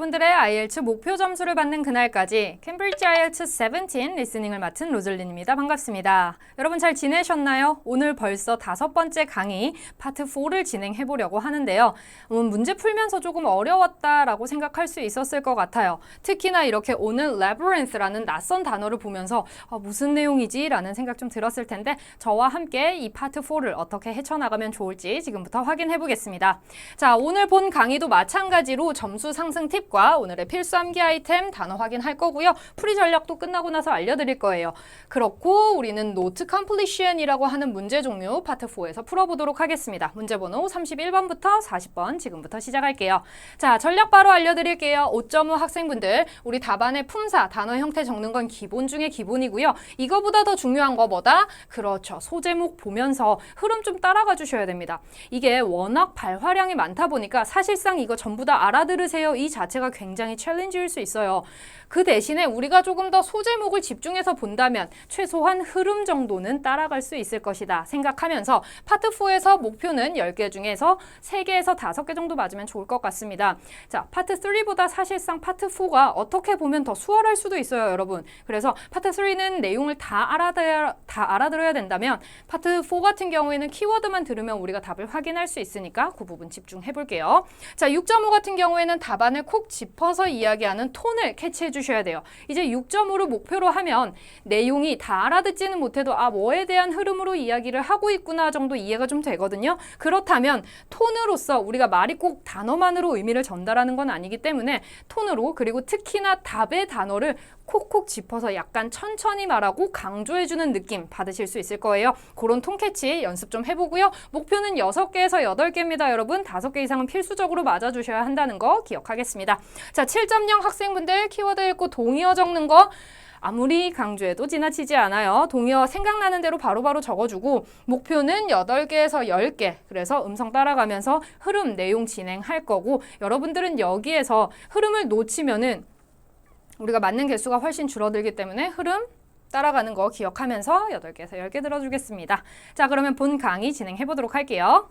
여러분들의 IELTS 목표 점수를 받는 그날까지 캠브리지 IELTS 17 리스닝을 맡은 로즐린입니다. 반갑습니다. 여러분 잘 지내셨나요? 오늘 벌써 5번째 강의 파트 4를 진행해 보려고 하는데요. 문제 풀면서 조금 어려웠다라고 생각할 수 있었을 것 같아요. 특히나 이렇게 오늘 labyrinth라는 낯선 단어를 보면서 무슨 내용이지? 라는 생각 좀 들었을 텐데 저와 함께 이 파트 4를 어떻게 헤쳐나가면 좋을지 지금부터 확인해 보겠습니다. 자, 오늘 본 강의도 마찬가지로 점수 상승 팁과 오늘의 필수 암기 아이템 단어 확인할 거고요. 풀이 전략도 끝나고 나서 알려드릴 거예요. 그렇고 우리는 노트 컴플리션이라고 하는 문제 종류 파트 4에서 풀어보도록 하겠습니다. 문제 번호 31번부터 40번 지금부터 시작할게요. 자, 전략 바로 알려드릴게요. 5.5 학생분들 우리 답안의 품사, 단어 형태 적는 건 기본 중에 기본이고요. 이거보다 더 중요한 거 뭐다? 그렇죠. 소제목 보면서 흐름 좀 따라가 주셔야 됩니다. 이게 워낙 발화량이 많다 보니까 사실상 이거 전부 다 알아들으세요. 이 자체가 굉장히 챌린지일 수 있어요. 그 대신에 우리가 조금 더 소제목을 집중해서 본다면 최소한 흐름 정도는 따라갈 수 있을 것이다 생각하면서 파트 4에서 목표는 10개 중에서 3개에서 5개 정도 맞으면 좋을 것 같습니다. 자, 파트 3보다 사실상 파트 4가 어떻게 보면 더 수월할 수도 있어요, 여러분. 그래서 파트 3는 내용을 다 알아들어야 된다면 파트 4 같은 경우에는 키워드만 들으면 우리가 답을 확인할 수 있으니까 그 부분 집중해 볼게요. 자, 6.5 같은 경우에는 답안을 콕 짚어서 이야기하는 톤을 캐치해 주셔야 돼요. 이제 6.5를 목표로 하면 내용이 다 알아듣지는 못해도 뭐에 대한 흐름으로 이야기를 하고 있구나 정도 이해가 좀 되거든요. 그렇다면 톤으로서 우리가 말이 꼭 단어만으로 의미를 전달하는 건 아니기 때문에 톤으로 그리고 특히나 답의 단어를 콕콕 짚어서 약간 천천히 말하고 강조해주는 느낌 받으실 수 있을 거예요. 그런 톤 캐치 연습 좀 해보고요. 목표는 6개에서 8개입니다. 여러분 5개 이상은 필수적으로 맞아주셔야 한다는 거 기억하겠습니다. 자, 7.0 학생분들 키워드 읽고 동의어 적는 거 아무리 강조해도 지나치지 않아요. 동의어 생각나는 대로 바로바로 적어주고 목표는 8개에서 10개. 그래서 음성 따라가면서 흐름, 내용 진행할 거고 여러분들은 여기에서 흐름을 놓치면은 우리가 맞는 개수가 훨씬 줄어들기 때문에 흐름 따라가는 거 기억하면서 8개에서 10개 들어주겠습니다. 자, 그러면 본 강의 진행해 보도록 할게요.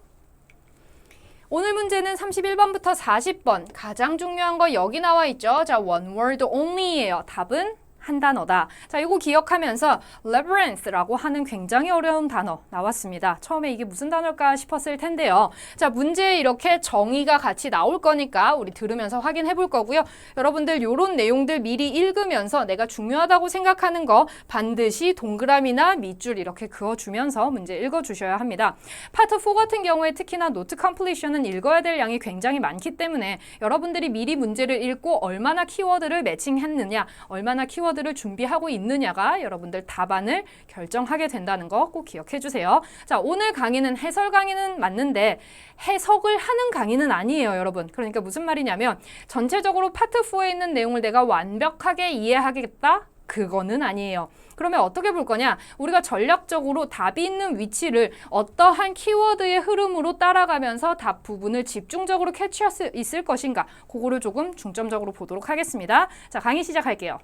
오늘 문제는 31번부터 40번 가장 중요한 거 여기 나와 있죠. 자, one word only예요. 답은 한 단어다. 자, 이거 기억하면서 labyrinth라고 하는 굉장히 어려운 단어 나왔습니다. 처음에 이게 무슨 단어일까 싶었을 텐데요. 자, 문제에 이렇게 정의가 같이 나올 거니까 우리 들으면서 확인해 볼 거고요. 여러분들 이런 내용들 미리 읽으면서 내가 중요하다고 생각하는 거 반드시 동그라미나 밑줄 이렇게 그어주면서 문제 읽어주셔야 합니다. 파트 4 같은 경우에 특히나 노트 컴플리션은 읽어야 될 양이 굉장히 많기 때문에 여러분들이 미리 문제를 읽고 얼마나 키워드를 매칭했느냐, 얼마나 키워드를 준비하고 있느냐가 여러분들 답안을 결정하게 된다는 거 꼭 기억해 주세요. 자, 오늘 강의는 해설 강의는 맞는데 해석을 하는 강의는 아니에요, 여러분. 그러니까 무슨 말이냐면 전체적으로 파트 4에 있는 내용을 내가 완벽하게 이해하겠다? 그거는 아니에요. 그러면 어떻게 볼 거냐? 우리가 전략적으로 답이 있는 위치를 어떠한 키워드의 흐름으로 따라가면서 답 부분을 집중적으로 캐치할 수 있을 것인가? 그거를 조금 중점적으로 보도록 하겠습니다. 자, 강의 시작할게요.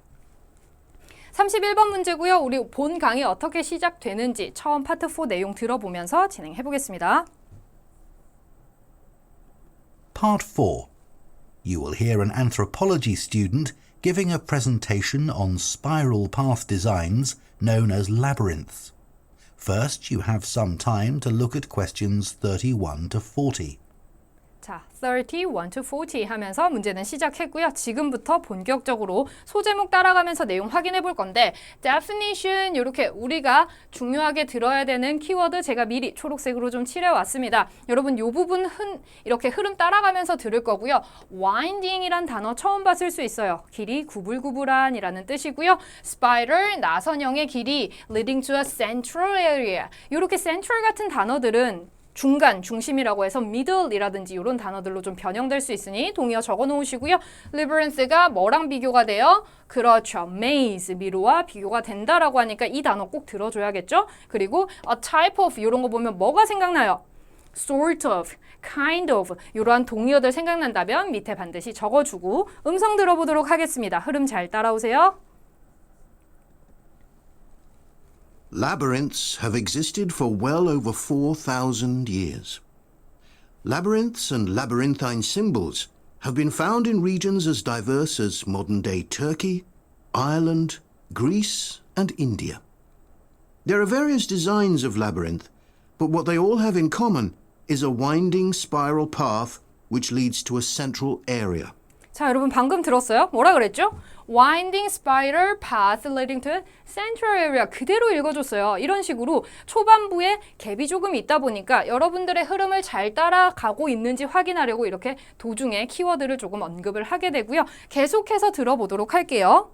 31번 문제고요. 우리 본 강의 어떻게 시작되는지 처음 파트 4 내용 들어보면서 진행해 보겠습니다. Part 4. You will hear an anthropology student giving a presentation on spiral path designs known as labyrinths. First, you have some time to look at questions 31 to 40. 자, 31 to 40 하면서 문제는 시작했고요. 지금부터 본격적으로 소제목 따라가면서 내용 확인해 볼 건데 definition 이렇게 우리가 중요하게 들어야 되는 키워드 제가 미리 초록색으로 좀 칠해왔습니다. 여러분 이 부분 이렇게 흐름 따라가면서 들을 거고요. winding이란 단어 처음 봤을 수 있어요. 길이 구불구불한 이라는 뜻이고요. spiral 나선형의 길이 leading to a central area 이렇게 central 같은 단어들은 중간, 중심이라고 해서 middle이라든지 이런 단어들로 좀 변형될 수 있으니 동의어 적어 놓으시고요. labyrinth가 뭐랑 비교가 돼요? 그렇죠. maze, 미로와 비교가 된다라고 하니까 이 단어 꼭 들어줘야겠죠? 그리고 a type of 이런 거 보면 뭐가 생각나요? sort of, kind of 이러한 동의어들 생각난다면 밑에 반드시 적어주고 음성 들어보도록 하겠습니다. 흐름 잘 따라오세요. Labyrinths have existed for well over 4,000 years. Labyrinths and labyrinthine symbols have been found in regions as diverse as modern-day Turkey, Ireland, Greece, and India. There are various designs of labyrinth, but what they all have in common is a winding spiral path which leads to a central area. 자, 여러분 방금 들었어요? 뭐라 그랬죠? Winding spiral path leading to central area 그대로 읽어줬어요. 이런 식으로 초반부에 갭이 조금 있다 보니까 여러분들의 흐름을 잘 따라가고 있는지 확인하려고 이렇게 도중에 키워드를 조금 언급을 하게 되고요. 계속해서 들어보도록 할게요.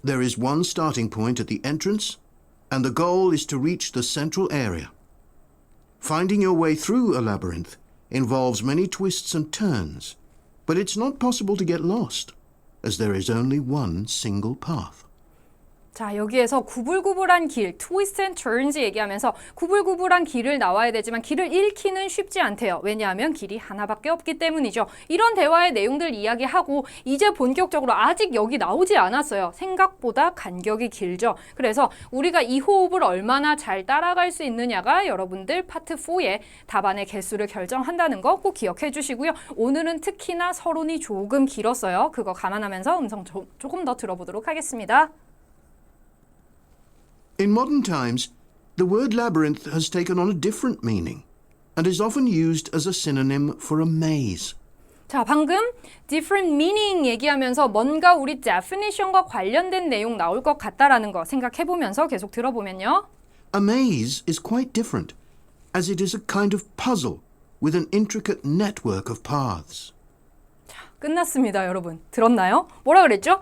There is one starting point at the entrance, and the goal is to reach the central area. Finding your way through a labyrinth involves many twists and turns, but it's not possible to get lost, as there is only one single path. 자, 여기에서 구불구불한 길, twist and turns 얘기하면서 구불구불한 길을 나와야 되지만 길을 잃기는 쉽지 않대요. 왜냐하면 길이 하나밖에 없기 때문이죠. 이런 대화의 내용들 이야기하고 이제 본격적으로 아직 여기 나오지 않았어요. 생각보다 간격이 길죠. 그래서 우리가 이 호흡을 얼마나 잘 따라갈 수 있느냐가 여러분들 파트 4의 답안의 개수를 결정한다는 거 꼭 기억해 주시고요. 오늘은 특히나 서론이 조금 길었어요. 그거 감안하면서 음성 조금 더 들어보도록 하겠습니다. In modern times, the word labyrinth has taken on a different meaning and is often used as a synonym for a maze. 자, 방금 different meaning 얘기하면서 뭔가 우리 definition과 관련된 내용 나올 것 같다라는 거 생각해보면서 계속 들어보면요. A maze is quite different, as it is a kind of puzzle with an intricate network of paths. 끝났습니다, 여러분. 들었나요? 뭐라 그랬죠?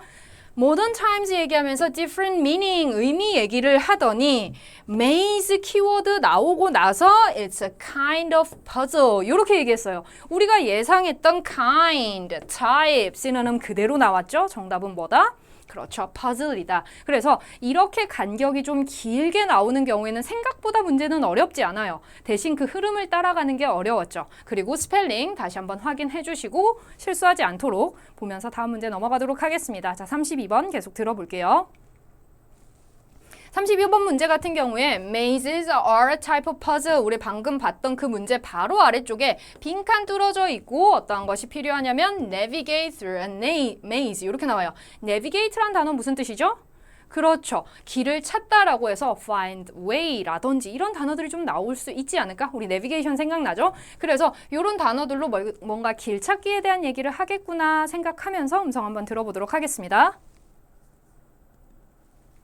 Modern Times 얘기하면서 different meaning, 의미 얘기를 하더니 maze 키워드 나오고 나서 it's a kind of puzzle 이렇게 얘기했어요. 우리가 예상했던 kind, type, 시노님 그대로 나왔죠? 정답은 뭐다? 그렇죠. 퍼즐이다. 그래서 이렇게 간격이 좀 길게 나오는 경우에는 생각보다 문제는 어렵지 않아요. 대신 그 흐름을 따라가는 게 어려웠죠. 그리고 스펠링 다시 한번 확인해 주시고 실수하지 않도록 보면서 다음 문제 넘어가도록 하겠습니다. 자, 32번 계속 들어볼게요. 32번 문제 같은 경우에 mazes are a type of puzzle. 우리 방금 봤던 그 문제 바로 아래쪽에 빈칸 뚫어져 있고 어떠한 것이 필요하냐면 navigate through a maze 이렇게 나와요. navigate란 단어 무슨 뜻이죠? 그렇죠. 길을 찾다라고 해서 find way라든지 이런 단어들이 좀 나올 수 있지 않을까? 우리 내비게이션 생각나죠? 그래서 이런 단어들로 뭔가 길 찾기에 대한 얘기를 하겠구나 생각하면서 음성 한번 들어보도록 하겠습니다.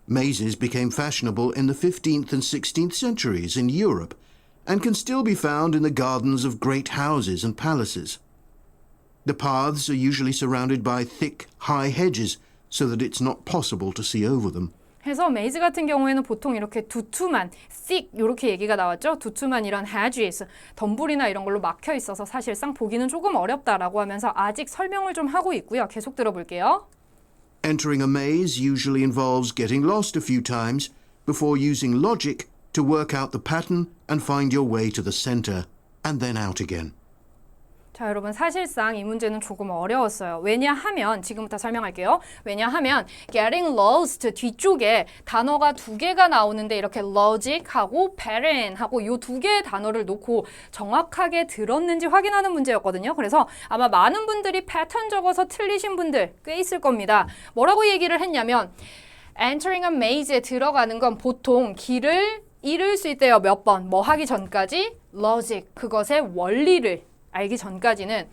Mazes became fashionable in the 15th and 16th centuries in Europe and can still be found in the gardens of great houses and palaces. The paths are usually surrounded by thick, high hedges so that it's not possible to see over them. 해서 메이즈 같은 경우에는 보통 이렇게 두툼한, thick 이렇게 얘기가 나왔죠. 두툼한 이런 hedges, 덤불이나 이런 걸로 막혀 있어서 사실상 보기는 조금 어렵다라고 하면서 아직 설명을 좀 하고 있고요. 계속 들어볼게요. Entering a maze usually involves getting lost a few times before using logic to work out the pattern and find your way to the center and then out again. 자, 여러분 사실상 이 문제는 조금 어려웠어요. 왜냐하면 지금부터 설명할게요. 왜냐하면 getting lost 뒤쪽에 단어가 두 개가 나오는데 이렇게 logic하고 pattern하고 이 두 개의 단어를 놓고 정확하게 들었는지 확인하는 문제였거든요. 그래서 아마 많은 분들이 패턴 적어서 틀리신 분들 꽤 있을 겁니다. 뭐라고 얘기를 했냐면 entering a maze에 들어가는 건 보통 길을 잃을 수 있대요. 몇 번. 뭐 하기 전까지 logic 그것의 원리를 알기 전까지는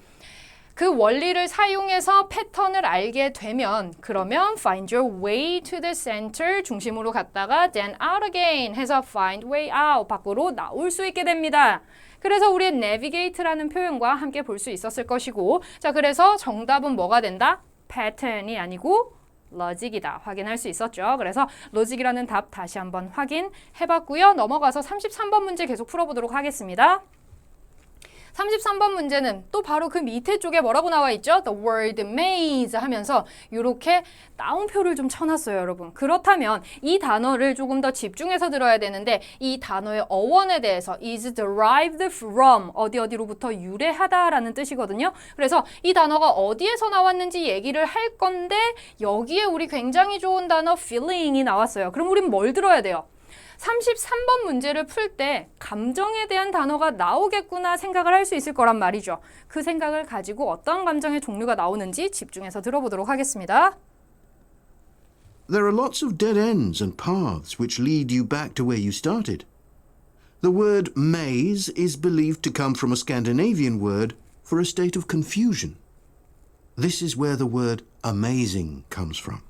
그 원리를 사용해서 패턴을 알게 되면 그러면 find your way to the center 중심으로 갔다가 then out again 해서 find way out 밖으로 나올 수 있게 됩니다. 그래서 우리의 navigate라는 표현과 함께 볼 수 있었을 것이고 자 그래서 정답은 뭐가 된다? pattern이 아니고 logic이다. 확인할 수 있었죠. 그래서 logic이라는 답 다시 한번 확인해봤고요. 넘어가서 33번 문제 계속 풀어보도록 하겠습니다. 33번 문제는 또 바로 그 밑에 쪽에 뭐라고 나와 있죠? The word maze 하면서 이렇게 따옴표를 좀 쳐놨어요, 여러분. 그렇다면 이 단어를 조금 더 집중해서 들어야 되는데 이 단어의 어원에 대해서 is derived from 어디로부터 유래하다라는 뜻이거든요. 그래서 이 단어가 어디에서 나왔는지 얘기를 할 건데 여기에 우리 굉장히 좋은 단어 feeling이 나왔어요. 그럼 우린 뭘 들어야 돼요? 33번 문제를 풀 때 감정에 대한 단어가 나오겠구나 생각을 할 수 있을 거란 말이죠. 그 생각을 가지고 어떤 감정의 종류가 나오는지 집중해서 들어보도록 하겠습니다. There are lots of dead ends and paths which lead you back to where you started. The word maze is believed to come from a Scandinavian word for a state of confusion. This is where the word amazing comes from.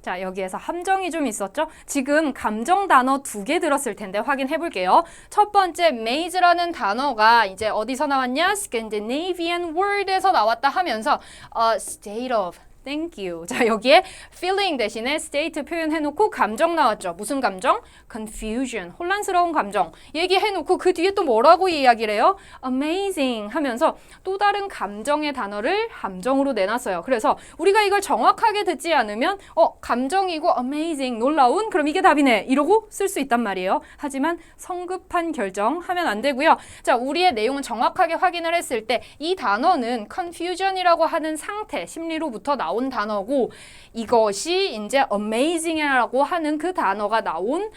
자, 여기에서 함정이 좀 있었죠? 지금 감정 단어 2개 들었을 텐데 확인해 볼게요. 첫 번째, maze라는 단어가 이제 어디서 나왔냐? Scandinavian word에서 나왔다 하면서 a state of Thank you. 자, 여기에 feeling 대신에 state 표현해놓고 감정 나왔죠. 무슨 감정? Confusion, 혼란스러운 감정. 얘기해놓고 그 뒤에 또 뭐라고 이야기를 해요? Amazing 하면서 또 다른 감정의 단어를 함정으로 내놨어요. 그래서 우리가 이걸 정확하게 듣지 않으면 감정이고 amazing, 놀라운? 그럼 이게 답이네. 이러고 쓸 수 있단 말이에요. 하지만 성급한 결정하면 안 되고요. 자, 우리의 내용은 정확하게 확인을 했을 때 이 단어는 confusion이라고 하는 상태, 심리로부터 나온 단어고 이것이 이제 amazing이라고 하는 그 단어가 나온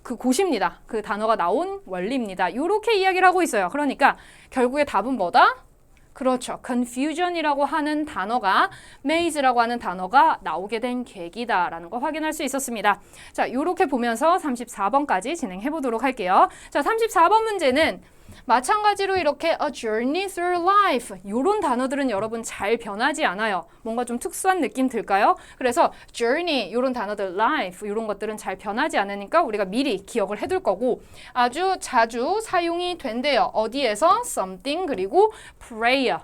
그 곳입니다. 그 단어가 나온 원리입니다. 이렇게 이야기를 하고 있어요. 그러니까 결국에 답은 뭐다? 그렇죠. confusion이라고 하는 단어가 maze라고 하는 단어가 나오게 된 계기다라는 거 확인할 수 있었습니다. 자, 이렇게 보면서 34번까지 진행해 보도록 할게요. 자, 34번 문제는 마찬가지로 이렇게 a journey through life 이런 단어들은 여러분 잘 변하지 않아요. 뭔가 좀 특수한 느낌 들까요? 그래서 journey 이런 단어들, life 이런 것들은 잘 변하지 않으니까 우리가 미리 기억을 해둘 거고 아주 자주 사용이 된대요. 어디에서? something 그리고 prayer.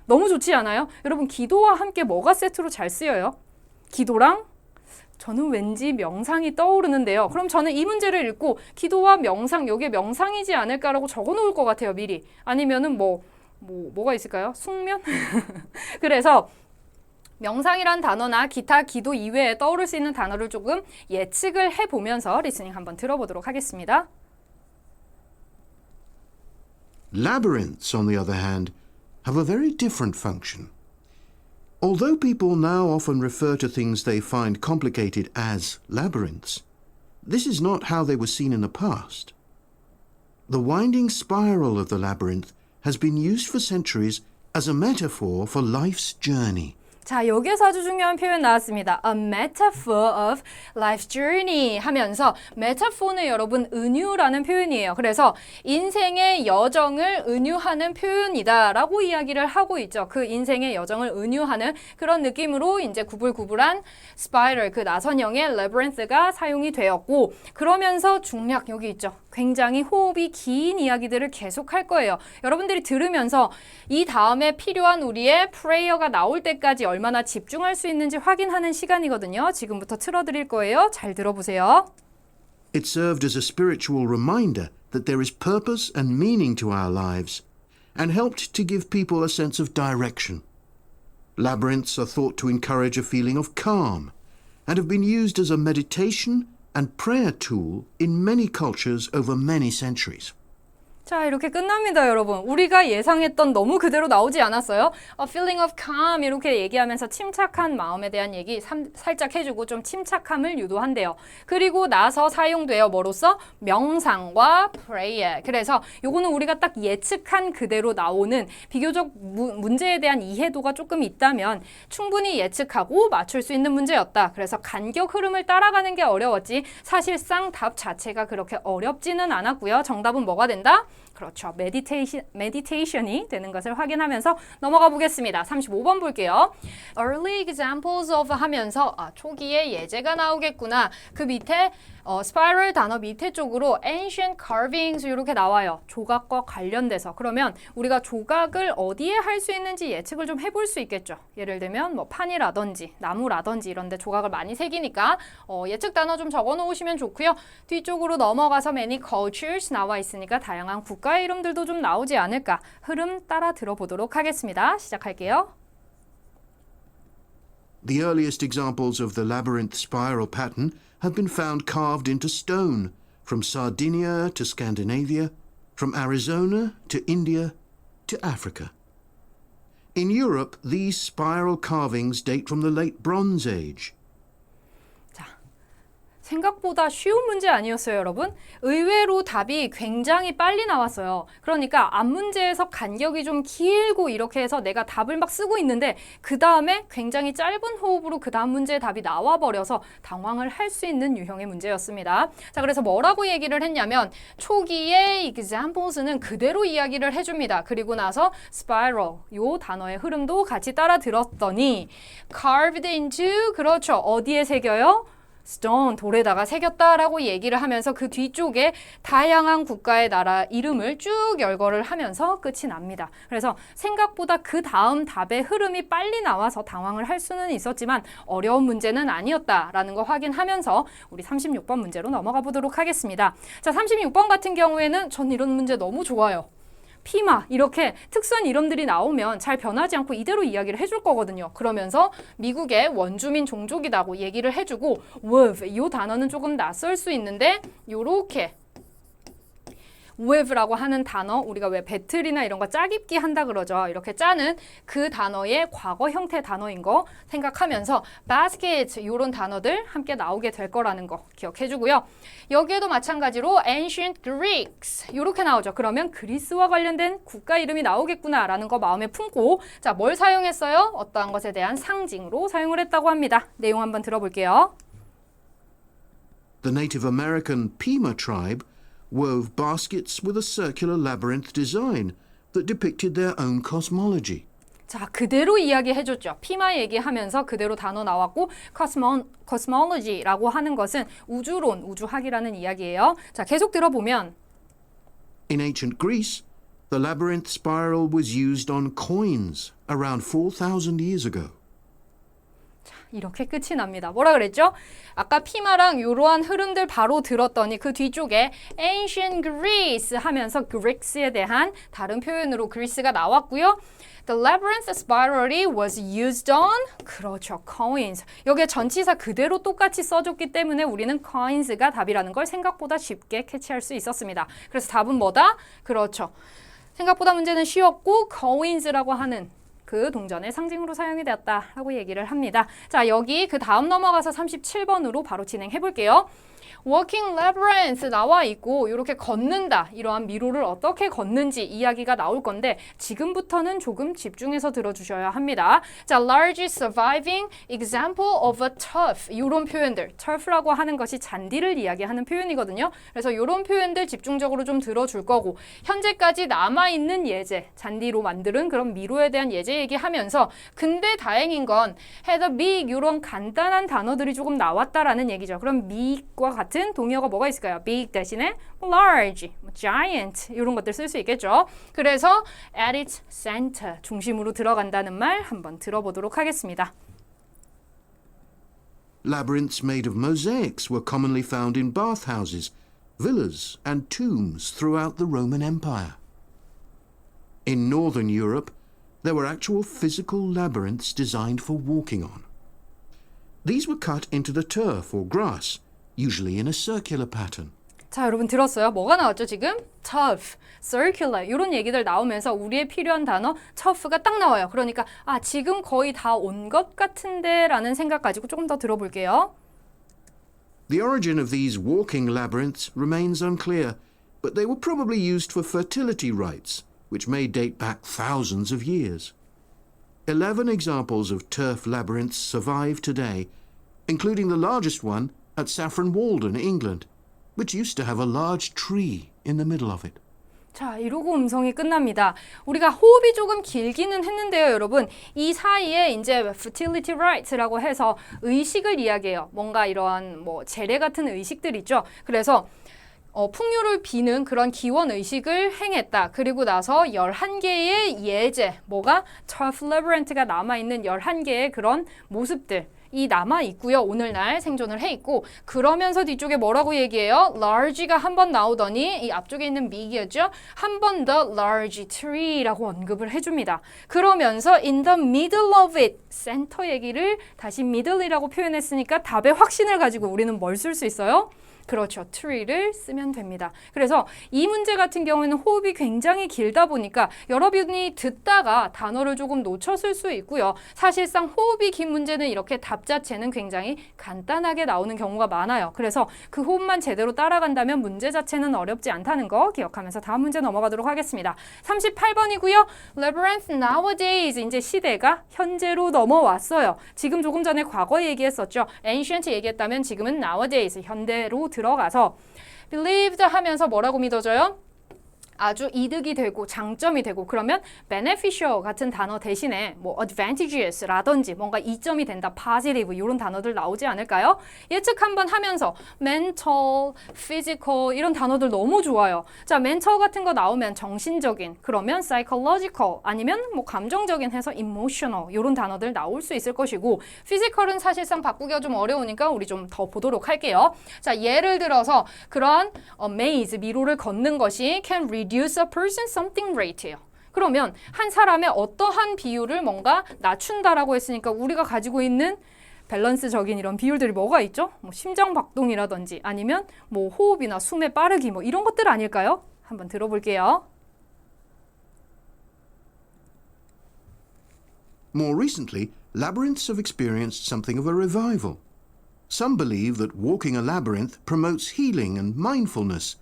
너무 좋지 않아요? 여러분 기도와 함께 뭐가 세트로 잘 쓰여요? 기도랑 저는 왠지 명상이 떠오르는데요. 그럼 저는 이 문제를 읽고 기도와 명상, 여기에 명상이지 않을까라고 적어 놓을 것 같아요, 미리. 아니면은 뭐가 있을까요? 숙면? 그래서 명상이란 단어나 기타 기도 이외에 떠오를 수 있는 단어를 조금 예측을 해보면서 리스닝 한번 들어보도록 하겠습니다. Labyrinths, on the other hand, have a very different function. Although people now often refer to things they find complicated as labyrinths, this is not how they were seen in the past. The winding spiral of the labyrinth has been used for centuries as a metaphor for life's journey. 자, 여기에서 아주 중요한 표현 나왔습니다. A metaphor of life's journey 하면서 metaphor는 여러분 은유라는 표현이에요. 그래서 인생의 여정을 은유하는 표현이다 라고 이야기를 하고 있죠. 그 인생의 여정을 은유하는 그런 느낌으로 이제 구불구불한 spiral, 그 나선형의 labyrinth가 사용이 되었고 그러면서 중략 여기 있죠. 굉장히 호흡이 긴 이야기들을 계속 할 거예요. 여러분들이 들으면서 이 다음에 필요한 우리의 prayer가 나올 때까지 얼마나 집중할 수 있는지 확인하는 시간이거든요. 지금부터 틀어드릴 거예요. 잘 들어보세요. It served as a spiritual reminder that there is purpose and meaning to our lives and helped to give people a sense of direction. Labyrinths are thought to encourage a feeling of calm and have been used as a meditation and prayer tool in many cultures over many centuries. 자, 이렇게 끝납니다, 여러분. 우리가 예상했던 너무 그대로 나오지 않았어요? A feeling of calm 이렇게 얘기하면서 침착한 마음에 대한 얘기 살짝 해주고 좀 침착함을 유도한대요. 그리고 나서 사용돼요. 뭐로써? 명상과 prayer. 그래서 요거는 우리가 딱 예측한 그대로 나오는 비교적 문제에 대한 이해도가 조금 있다면 충분히 예측하고 맞출 수 있는 문제였다. 그래서 간격 흐름을 따라가는 게 어려웠지 사실상 답 자체가 그렇게 어렵지는 않았고요. 정답은 뭐가 된다? 그렇죠. meditation이 되는 것을 확인하면서 넘어가 보겠습니다. 35번 볼게요. Early examples of 하면서 초기에 예제가 나오겠구나. 그 밑에 spiral 단어 밑에 쪽으로 ancient carvings 이렇게 나와요. 조각과 관련돼서. 그러면 우리가 조각을 어디에 할 수 있는지 예측을 좀 해볼 수 있겠죠. 예를 들면 뭐 판이라든지 나무라든지 이런 데 조각을 많이 새기니까 예측 단어 좀 적어 놓으시면 좋고요. 뒤쪽으로 넘어가서 many cultures 나와 있으니까 다양한 국가의 이름들도 좀 나오지 않을까. 흐름 따라 들어보도록 하겠습니다. 시작할게요. The earliest examples of the labyrinth spiral pattern have been found carved into stone, from Sardinia to Scandinavia, from Arizona to India to Africa. In Europe, these spiral carvings date from the late Bronze Age. 생각보다 쉬운 문제 아니었어요, 여러분? 의외로 답이 굉장히 빨리 나왔어요. 그러니까 앞 문제에서 간격이 좀 길고 이렇게 해서 내가 답을 막 쓰고 있는데 그 다음에 굉장히 짧은 호흡으로 그 다음 문제의 답이 나와버려서 당황을 할 수 있는 유형의 문제였습니다. 자, 그래서 뭐라고 얘기를 했냐면 초기에 examples는 그대로 이야기를 해줍니다. 그리고 나서 spiral, 요 단어의 흐름도 같이 따라 들었더니 carved into, 그렇죠. 어디에 새겨요? stone, 돌에다가 새겼다라고 얘기를 하면서 그 뒤쪽에 다양한 국가의 나라 이름을 쭉 열거를 하면서 끝이 납니다. 그래서 생각보다 그 다음 답의 흐름이 빨리 나와서 당황을 할 수는 있었지만 어려운 문제는 아니었다라는 거 확인하면서 우리 36번 문제로 넘어가 보도록 하겠습니다. 자, 36번 같은 경우에는 전 이런 문제 너무 좋아요. 피마 이렇게 특수한 이름들이 나오면 잘 변하지 않고 이대로 이야기를 해줄 거거든요. 그러면서 미국의 원주민 종족이라고 얘기를 해주고 with 이 단어는 조금 낯설 수 있는데 요렇게 with라고 하는 단어, 우리가 왜 배틀이나 이런 거 짜깁기 한다 그러죠. 이렇게 짜는 그 단어의 과거 형태 단어인 거 생각하면서 basket 이런 단어들 함께 나오게 될 거라는 거 기억해주고요. 여기에도 마찬가지로 ancient Greeks 이렇게 나오죠. 그러면 그리스와 관련된 국가 이름이 나오겠구나라는 거 마음에 품고 자, 뭘 사용했어요? 어떠한 것에 대한 상징으로 사용을 했다고 합니다. 내용 한번 들어볼게요. The Native American Pima tribe wove baskets with a circular labyrinth design that depicted their own cosmology. 자, 그대로 이야기해줬죠. 피마 얘기하면서 그대로 단어 나왔고 cosmology라고 하는 것은 우주론, 우주학이라는 이야기예요. 자, 계속 들어보면 In ancient Greece, the labyrinth spiral was used on coins around 4,000 years ago. 이렇게 끝이 납니다. 뭐라 그랬죠? 아까 피마랑 이러한 흐름들 바로 들었더니 그 뒤쪽에 ancient Greece 하면서 Greeks에 대한 다른 표현으로 그리스가 나왔고요. The labyrinth spirally was used on, 그렇죠, coins. 여기에 전치사 그대로 똑같이 써줬기 때문에 우리는 coins가 답이라는 걸 생각보다 쉽게 캐치할 수 있었습니다. 그래서 답은 뭐다? 그렇죠. 생각보다 문제는 쉬웠고 coins라고 하는 그 동전의 상징으로 사용이 되었다라고 얘기를 합니다. 자, 여기 그 다음 넘어가서 37번으로 바로 진행해 볼게요. Walking labyrinth 나와 있고 이렇게 걷는다. 이러한 미로를 어떻게 걷는지 이야기가 나올 건데 지금부터는 조금 집중해서 들어주셔야 합니다. 자, large surviving example of a turf. 이런 표현들. turf라고 하는 것이 잔디를 이야기하는 표현이거든요. 그래서 이런 표현들 집중적으로 좀 들어줄 거고 현재까지 남아있는 예제, 잔디로 만드는 그런 미로에 대한 예제 얘기하면서 근데 다행인 건 had a big 이런 간단한 단어들이 조금 나왔다라는 얘기죠. 그럼 big과 같은 동의어가 뭐가 있을까요? big 대신에 large, giant 이런 것들 쓸 수 있겠죠. 그래서 at its center, 중심으로 들어간다는 말 한번 들어보도록 하겠습니다. Labyrinths made of mosaics were commonly found in bathhouses, villas, and tombs throughout the Roman Empire. In northern Europe, there were actual physical labyrinths designed for walking on. These were cut into the turf or grass, usually in a circular pattern. 자, 여러분 들었어요? 뭐가 나왔죠 지금? turf, circular 이런 얘기들 나오면서 우리의 필요한 단어 turf가 딱 나와요. 그러니까 아, 지금 거의 다 온 것 같은데 라는 생각 가지고 조금 더 들어볼게요. The origin of these walking labyrinths remains unclear, but they were probably used for fertility rites, which may date back thousands of years. 11 examples of turf labyrinths survive today, including the largest one at Saffron Walden, England, which used to have a large tree in the middle of it. 자, 이러고 음성이 끝납니다. 우리가 호흡이 조금 길기는 했는데요, 여러분. 이 사이에 이제 fertility right라고 해서 의식을 이야기해요. 뭔가 이러한 뭐 재래 같은 의식들 있죠. 그래서 풍요를 비는 그런 기원 의식을 행했다. 그리고 나서 11개의 예제, 뭐가 turf labyrinth가 남아있는 11개의 그런 모습들. 이 남아 있고요. 오늘날 생존을 해 있고 그러면서 뒤쪽에 뭐라고 얘기해요? large가 한 번 나오더니 이 앞쪽에 있는 big이었죠? 한 번 더 large tree라고 언급을 해줍니다. 그러면서 in the middle of it 센터 얘기를 다시 middle이라고 표현했으니까 답의 확신을 가지고 우리는 뭘 쓸 수 있어요? 그렇죠. tree를 쓰면 됩니다. 그래서 이 문제 같은 경우에는 호흡이 굉장히 길다 보니까 여러분이 듣다가 단어를 조금 놓쳤을 수 있고요. 사실상 호흡이 긴 문제는 이렇게 답 자체는 굉장히 간단하게 나오는 경우가 많아요. 그래서 그 호흡만 제대로 따라간다면 문제 자체는 어렵지 않다는 거 기억하면서 다음 문제 넘어가도록 하겠습니다. 38번이고요. Labyrinth nowadays 이제 시대가 현재로 넘어왔어요. 지금 조금 전에 과거 얘기했었죠. ancient 얘기했다면 지금은 nowadays 현대로 들어가서 believed 하면서 뭐라고 믿어져요? 아주 이득이 되고 장점이 되고 그러면 beneficial 같은 단어 대신에 뭐 advantageous라든지 뭔가 이점이 된다, positive 이런 단어들 나오지 않을까요? 예측 한번 하면서 mental, physical 이런 단어들 너무 좋아요. 자, mental 같은 거 나오면 정신적인, 그러면 psychological 아니면 뭐 감정적인 해서 emotional 이런 단어들 나올 수 있을 것이고 physical은 사실상 바꾸기가 좀 어려우니까 우리 좀 더 보도록 할게요. 자, 예를 들어서 그런 maze, 미로를 걷는 것이 can reduce a person something rate예요. 그러면 한 사람의 어떠한 비율을 뭔가 낮춘다라고 했으니까 우리가 가지고 있는 밸런스적인 이런 비율들이 뭐가 있죠? 뭐 심장박동이라든지 아니면 뭐 호흡이나 숨의 빠르기 뭐 이런 것들 아닐까요? 한번 들어볼게요. More recently, labyrinths have experienced something of a revival. Some believe that walking a labyrinth promotes healing and mindfulness,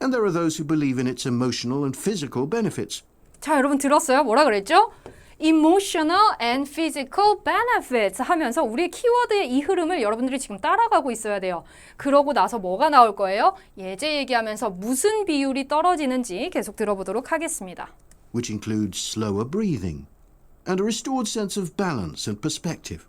and there are those who believe in its emotional and physical benefits. 자, 여러분 들었어요? 뭐라 그랬죠? Emotional and physical benefits 하면서 우리의 키워드의 이 흐름을 여러분들이 지금 따라가고 있어야 돼요. 그러고 나서 뭐가 나올 거예요? 예제 얘기하면서 무슨 비율이 떨어지는지 계속 들어보도록 하겠습니다. Which includes slower breathing and a restored sense of balance and perspective.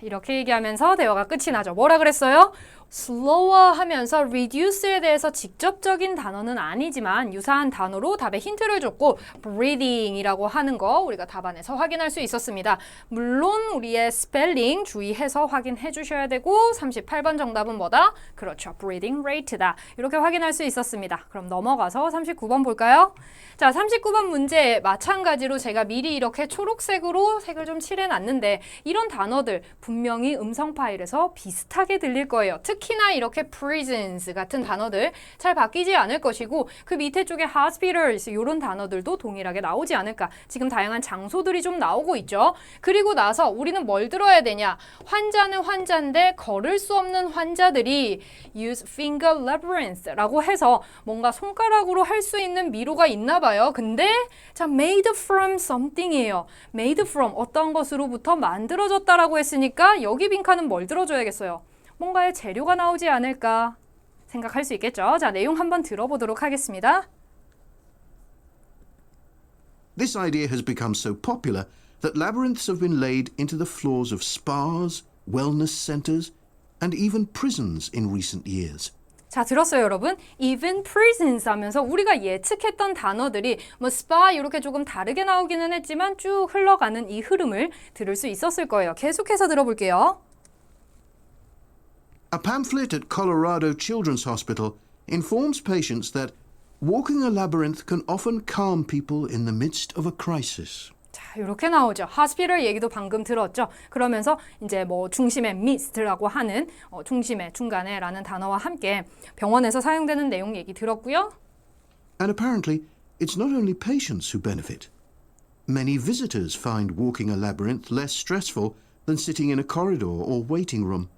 이렇게 얘기하면서 대화가 끝이 나죠. 뭐라 그랬어요? slower 하면서 reduce에 대해서 직접적인 단어는 아니지만 유사한 단어로 답에 힌트를 줬고 breathing이라고 하는 거 우리가 답안에서 확인할 수 있었습니다. 물론 우리의 스펠링 주의해서 확인해 주셔야 되고 38번 정답은 뭐다? 그렇죠. breathing rate다. 이렇게 확인할 수 있었습니다. 그럼 넘어가서 39번 볼까요? 자, 39번 문제 마찬가지로 제가 미리 이렇게 초록색으로 색을 좀 칠해놨는데 이런 단어들 분명히 음성 파일에서 비슷하게 들릴 거예요. 특히나 이렇게 prisons 같은 단어들 잘 바뀌지 않을 것이고 그 밑에 쪽에 hospitals 이런 단어들도 동일하게 나오지 않을까. 지금 다양한 장소들이 좀 나오고 있죠. 그리고 나서 우리는 뭘 들어야 되냐. 환자는 환자인데 걸을 수 없는 환자들이 use finger labyrinth라고 해서 뭔가 손가락으로 할 수 있는 미로가 있나 봐요. 근데 자 made from something이에요. made from 어떤 것으로부터 만들어졌다라고 했으니까 여기 빈칸은 뭘 들어줘야겠어요. 뭔가의 재료가 나오지 않을까 생각할 수 있겠죠. 자, 내용 한번 들어보도록 하겠습니다. This idea has become so popular that labyrinths have been laid into the floors of spas, wellness centers, and even prisons in recent years. 자, 들었어요, 여러분? even prisons 하면서 우리가 예측했던 단어들이 뭐 spa 이렇게 조금 다르게 나오기는 했지만 쭉 흘러가는 이 흐름을 들을 수 있었을 거예요. 계속해서 들어볼게요. A pamphlet at Colorado Children's Hospital informs patients that walking a labyrinth can often calm people in the midst of a crisis. 자, 이렇게 나오죠. hospital 얘기도 방금 들었죠. 그러면서 이제 뭐 중심에 midst라고 하는 중심에, 중간에라는 단어와 함께 병원에서 사용되는 내용 얘기 들었고요. And apparently, it's not only patients who benefit. Many visitors find walking a labyrinth less stressful than sitting in a corridor or waiting room.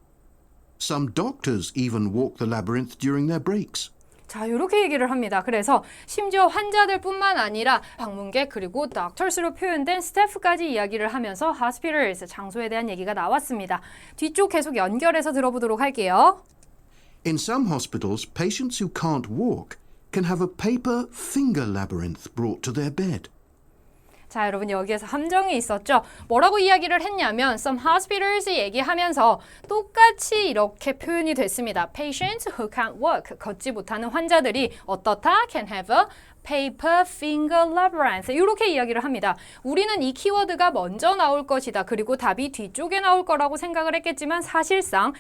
Some doctors even walk the labyrinth during their breaks. 자, 이렇게 얘기를 합니다. 그래서 심지어 환자들뿐만 아니라 방문객 그리고 doctors로 표현된 스태프까지 이야기를 하면서 hospitals, 장소에 대한 얘기가 나왔습니다. 뒤쪽 계속 연결해서 들어보도록 할게요. In some hospitals, patients who can't walk can have a paper finger labyrinth brought to their bed. 자, 여러분 여기에서 함정이 있었죠. 뭐라고 이야기를 했냐면 some hospitals 얘기하면서 똑같이 이렇게 표현이 됐습니다. Patients who can't walk, 걷지 못하는 환자들이 어떻다? Can have a paper finger labyrinth. 이렇게 이야기를 합니다. 우리는 이 키워드가 먼저 나올 것이다. 그리고 답이 뒤쪽에 나올 거라고 생각을 했겠지만 사실상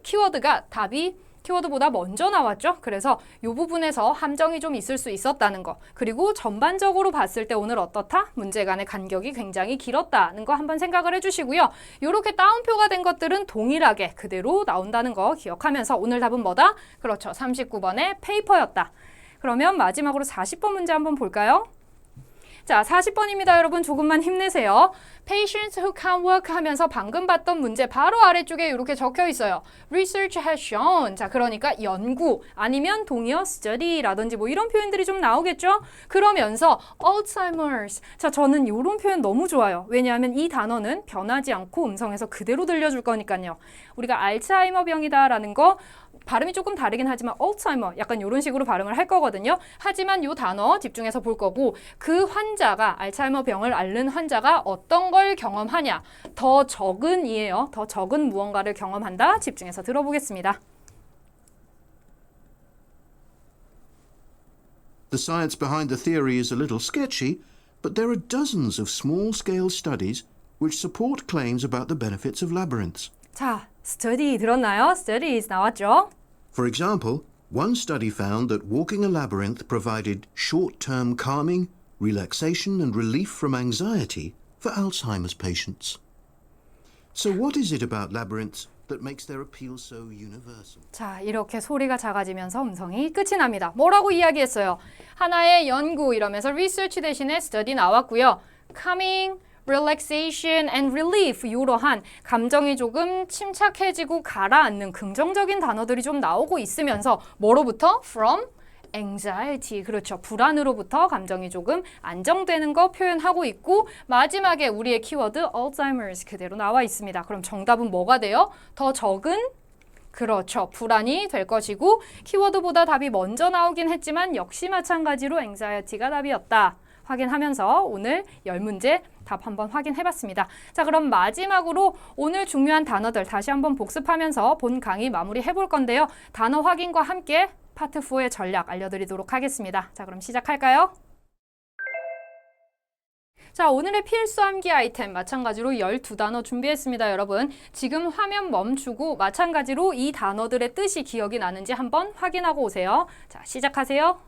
키워드가 답이 키워드보다 먼저 나왔죠. 그래서 이 부분에서 함정이 좀 있을 수 있었다는 거. 그리고 전반적으로 봤을 때 오늘 어떻다? 문제 간의 간격이 굉장히 길었다는 거 한번 생각을 해주시고요. 이렇게 따옴표가 된 것들은 동일하게 그대로 나온다는 거 기억하면서 오늘 답은 뭐다? 그렇죠. 39번의 페이퍼였다. 그러면 마지막으로 40번 문제 한번 볼까요? 자, 40번입니다. 여러분 조금만 힘내세요. Patients who can work 하면서 방금 봤던 문제 바로 아래쪽에 이렇게 적혀 있어요. Research has shown. 자, 그러니까 연구 아니면 동의어 study라든지 뭐 이런 표현들이 좀 나오겠죠? 그러면서 Alzheimer's. 자, 저는 이런 표현 너무 좋아요. 왜냐하면 이 단어는 변하지 않고 음성에서 그대로 들려줄 거니까요. 우리가 알츠하이머 병이다라는 거 발음이 조금 다르긴 하지만 Alzheimer 약간 이런 식으로 발음을 할 거거든요. 하지만 이 단어 집중해서 볼 거고 그 환자가 알츠하이머 병을 앓는 환자가 어떤 걸 경험하냐 더 적은 이에요. 더 적은 무언가를 경험한다. 집중해서 들어보겠습니다. The science behind the theory is a little sketchy, but there are dozens of small-scale studies which support claims about the benefits of labyrinths. 자, study 들었나요? studies 나왔죠? For example, one study found that walking a labyrinth provided short-term calming, relaxation and relief from anxiety for Alzheimer's patients. So what is it about labyrinths that makes their appeal so universal? 자, 이렇게 소리가 작아지면서 음성이 끝이 납니다. 뭐라고 이야기했어요? 하나의 연구 이러면서 research 대신에 study 나왔고요. calming, relaxation and relief 이러한 감정이 조금 침착해지고 가라앉는 긍정적인 단어들이 좀 나오고 있으면서 뭐로부터? From anxiety. 그렇죠. 불안으로부터 감정이 조금 안정되는 거 표현하고 있고 마지막에 우리의 키워드 Alzheimer's 그대로 나와 있습니다. 그럼 정답은 뭐가 돼요? 더 적은? 그렇죠. 불안이 될 것이고 키워드보다 답이 먼저 나오긴 했지만 역시 마찬가지로 anxiety가 답이었다. 확인하면서 오늘 10문제 답 한번 확인해봤습니다. 자, 그럼 마지막으로 오늘 중요한 단어들 다시 한번 복습하면서 본 강의 마무리해볼 건데요. 단어 확인과 함께 파트 4의 전략 알려드리도록 하겠습니다. 자, 그럼 시작할까요? 자, 오늘의 필수 암기 아이템 마찬가지로 12단어 준비했습니다, 여러분. 지금 화면 멈추고 마찬가지로 이 단어들의 뜻이 기억이 나는지 한번 확인하고 오세요. 자, 시작하세요.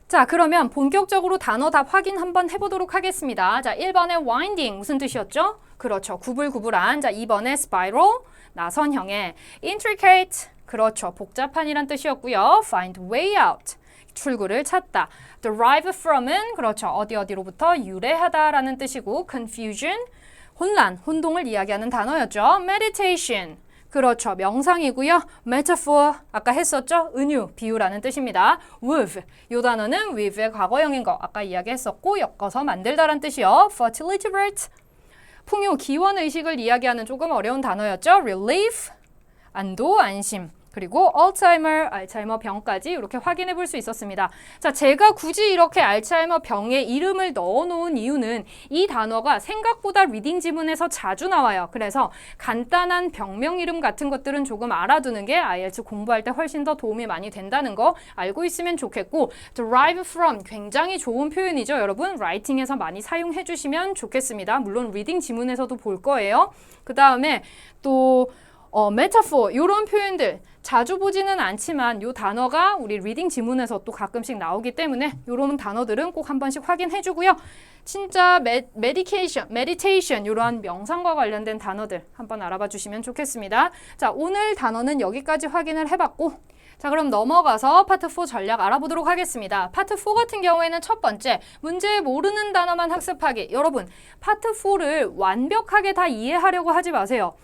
자, 그러면 본격적으로 단어 답 확인 한번 해보도록 하겠습니다. 자, 1번에 winding 무슨 뜻이었죠? 그렇죠. 구불구불한. 자, 2번에 spiral 나선형의 intricate 그렇죠. 복잡한이란 뜻이었고요. find way out 출구를 찾다. derive from은 그렇죠. 어디로부터 유래하다라는 뜻이고 confusion 혼란, 혼동을 이야기하는 단어였죠. meditation 그렇죠. 명상이고요. metaphor 아까 했었죠. 은유, 비유라는 뜻입니다. weave 이 단어는 weave의 과거형인 거 아까 이야기했었고 엮어서 만들다라는 뜻이요. fertility rate 풍요, 기원 의식을 이야기하는 조금 어려운 단어였죠. relief 안도, 안심 그리고 알츠하이머 병까지 이렇게 확인해 볼 수 있었습니다. 자, 제가 굳이 이렇게 알츠하이머 병의 이름을 넣어 놓은 이유는 이 단어가 생각보다 리딩 지문에서 자주 나와요. 그래서 간단한 병명 이름 같은 것들은 조금 알아두는 게 IELTS 공부할 때 훨씬 더 도움이 많이 된다는 거 알고 있으면 좋겠고 derive from 굉장히 좋은 표현이죠. 여러분 라이팅에서 많이 사용해 주시면 좋겠습니다. 물론 리딩 지문에서도 볼 거예요. 그 다음에 또 metaphor 이런 표현들 자주 보지는 않지만 이 단어가 우리 리딩 지문에서 또 가끔씩 나오기 때문에 이런 단어들은 꼭 한 번씩 확인해 주고요. 진짜 meditation 이러한 명상과 관련된 단어들 한번 알아봐 주시면 좋겠습니다. 자, 오늘 단어는 여기까지 확인을 해봤고 자, 그럼 넘어가서 파트 4 전략 알아보도록 하겠습니다. 파트 4 같은 경우에는 첫 번째, 문제에 모르는 단어만 학습하기. 여러분, 파트 4를 완벽하게 다 이해하려고 하지 마세요.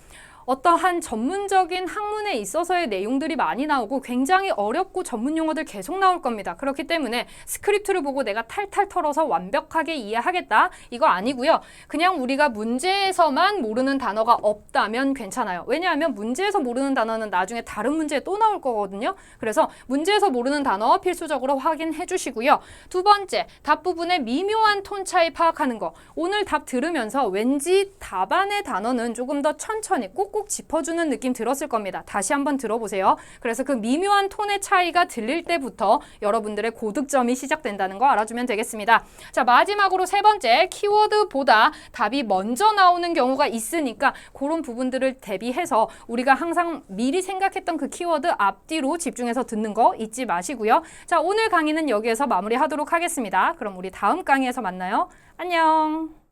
어떠한 전문적인 학문에 있어서의 내용들이 많이 나오고 굉장히 어렵고 전문 용어들 계속 나올 겁니다. 그렇기 때문에 스크립트를 보고 내가 탈탈 털어서 완벽하게 이해하겠다 이거 아니고요. 그냥 우리가 문제에서만 모르는 단어가 없다면 괜찮아요. 왜냐하면 문제에서 모르는 단어는 나중에 다른 문제에 또 나올 거거든요. 그래서 문제에서 모르는 단어 필수적으로 확인해 주시고요. 두 번째, 답 부분의 미묘한 톤 차이 파악하는 거. 오늘 답 들으면서 왠지 답안의 단어는 조금 더 천천히 꼭 꾹꾹 짚어주는 느낌 들었을 겁니다. 다시 한번 들어보세요. 그래서 그 미묘한 톤의 차이가 들릴 때부터 여러분들의 고득점이 시작된다는 거 알아주면 되겠습니다. 자, 마지막으로 세 번째, 키워드보다 답이 먼저 나오는 경우가 있으니까 그런 부분들을 대비해서 우리가 항상 미리 생각했던 그 키워드 앞뒤로 집중해서 듣는 거 잊지 마시고요. 자, 오늘 강의는 여기에서 마무리하도록 하겠습니다. 그럼 우리 다음 강의에서 만나요. 안녕.